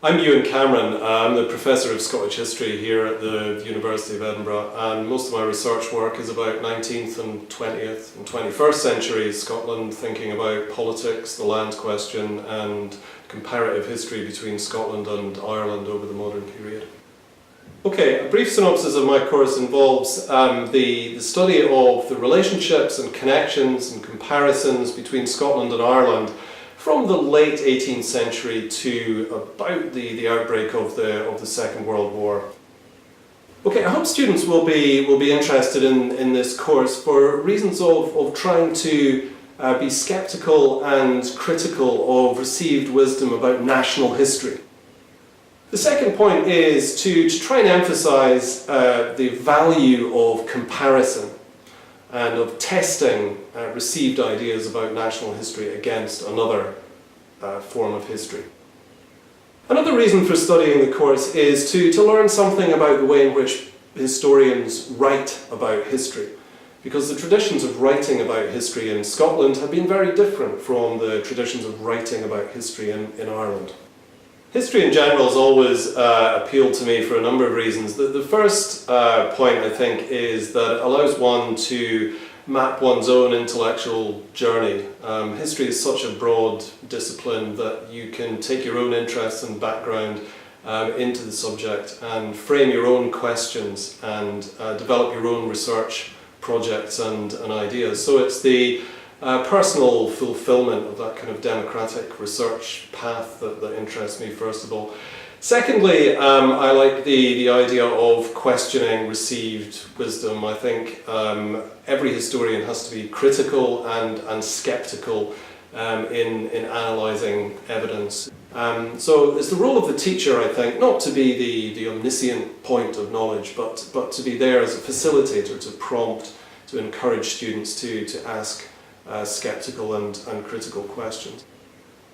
I'm Ewen Cameron. I'm the Professor of Scottish History here at the University of Edinburgh, and most of my research work is about 19th and 20th and 21st century Scotland, thinking about politics, the land question and comparative history between Scotland and Ireland over the modern period. Okay, a brief synopsis of my course involves the study of the relationships and connections and comparisons between Scotland and Ireland from the late 18th century to about the outbreak of the Second World War. Okay, I hope students will be interested in this course for reasons of trying to be sceptical and critical of received wisdom about national history. The second point is to try and emphasise the value of comparison and of testing received ideas about national history against another form of history. Another reason for studying the course is to learn something about the way in which historians write about history, because the traditions of writing about history in Scotland have been very different from the traditions of writing about history in Ireland. History in general has always appealed to me for a number of reasons. The first point, I think, is that it allows one to map one's own intellectual journey. History is such a broad discipline that you can take your own interests and background into the subject and frame your own questions and develop your own research projects and ideas. So it's the personal fulfillment of that kind of democratic research path that interests me, first of all. Secondly, I like the idea of questioning received wisdom. I think every historian has to be critical and sceptical in analysing evidence. So it's the role of the teacher, I think, not to be the omniscient point of knowledge, but to be there as a facilitator, to prompt, to encourage students to ask sceptical and critical questions.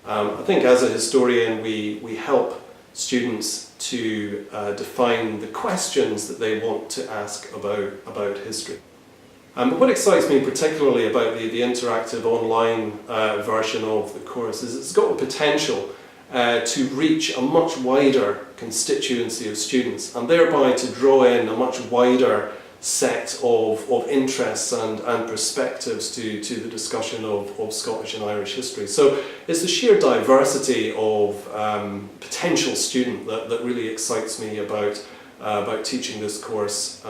I think as a historian we help students to define the questions that they want to ask about history. But what excites me particularly about the interactive online version of the course is it's got the potential to reach a much wider constituency of students and thereby to draw in a much wider set of interests and perspectives to the discussion of Scottish and Irish history. So it's the sheer diversity of potential student that really excites me about teaching this course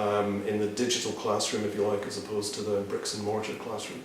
in the digital classroom, if you like, as opposed to the bricks and mortar classroom.